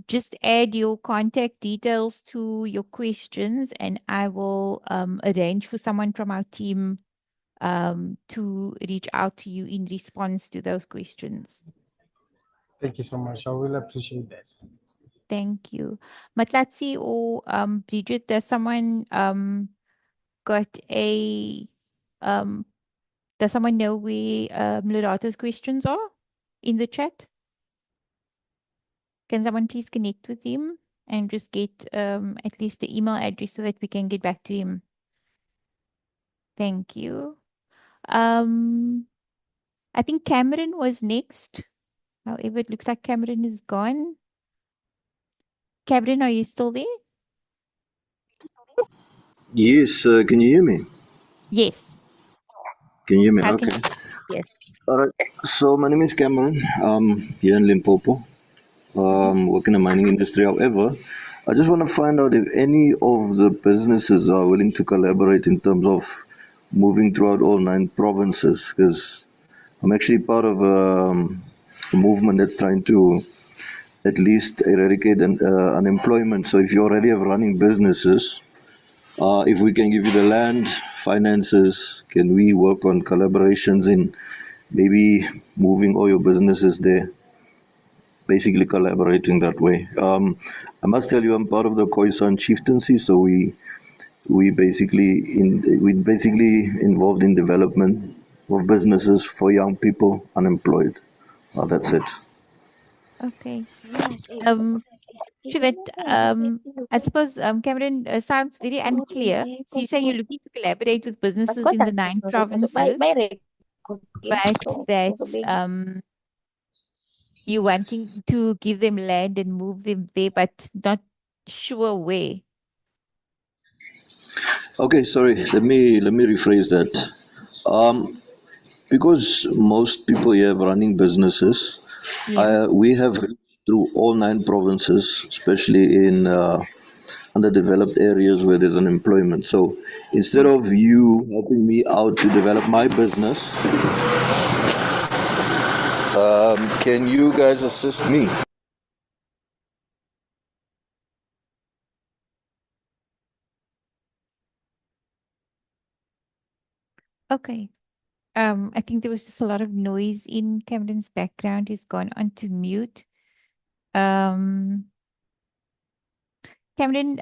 just add your contact details to your questions, and I will arrange for someone from our team to reach out to you in response to those questions. Thank you so much. I will appreciate that. Thank you. Matlatsi or Bridget, does someone got a does someone know where Lerato's questions are in the chat? Can someone please connect with him and just get at least the email address so that we can get back to him? Thank you. I think Cameron was next. However, it looks like Cameron is gone. Cameron, are you still there? Yes, can you hear me? Yes. Can you hear me? I can. Okay. Yes. All right. So my name is Cameron. Here in Limpopo. Work in the mining industry. However, I just want to find out if any of the businesses are willing to collaborate in terms of moving throughout all 9 provinces, because I'm actually part of a movement that's trying to at least eradicate unemployment. So if you already have running businesses, if we can give you the land, finances, can we work on collaborations in maybe moving all your businesses there? Basically collaborating that way. I must tell you, I'm part of the Khoisan chieftaincy, so we basically involved in development of businesses for young people unemployed. That's it. Okay. Um, Sure that I suppose Cameron sounds very unclear. So you say you're looking to collaborate with businesses in the 9 provinces, but that you wanting to give them land and move them there, but not sure where. Okay, sorry. Let me rephrase that. Um, because most people here have running businesses, Yeah. we have reached through all 9 provinces, especially in underdeveloped areas where there's unemployment. So instead Okay. of you helping me out to develop my business, can you guys assist me? Okay. I think there was just a lot of noise in Cameron's background. He's gone on to mute. Um, Cameron,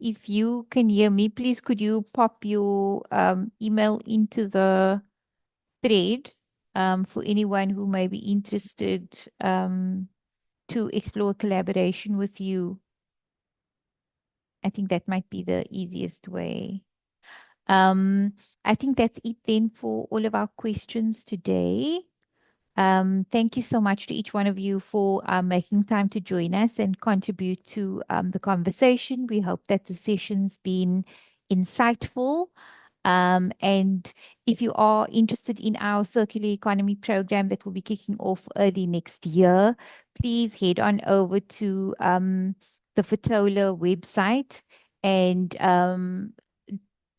if you can hear me, please could you pop your email into the thread for anyone who may be interested to explore collaboration with you. I think that might be the easiest way. I think that's it then for all of our questions today. Thank you so much to each one of you for making time to join us and contribute to the conversation. We hope that the session's been insightful. And if you are interested in our circular economy program that will be kicking off early next year, please head on over to the Fetola website and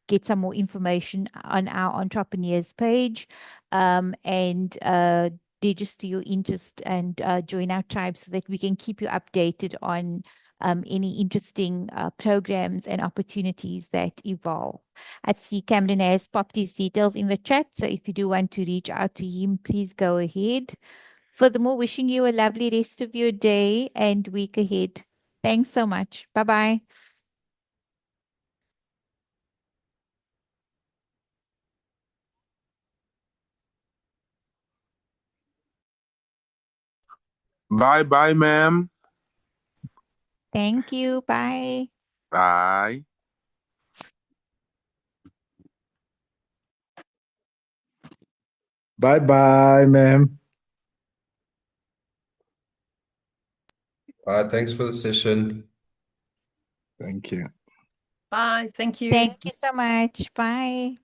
get some more information on our entrepreneurs page and register your interest and join our tribe so that we can keep you updated on any interesting programs and opportunities that evolve. I see Cameron has popped his details in the chat, so if you do want to reach out to him, please go ahead. Furthermore, wishing you a lovely rest of your day and week ahead. Thanks so much. Bye-bye. Bye bye, ma'am. Thank you. Bye. Bye. Bye bye, ma'am. Thanks for the session. Thank you. Bye. Thank you. Thank you so much. Bye.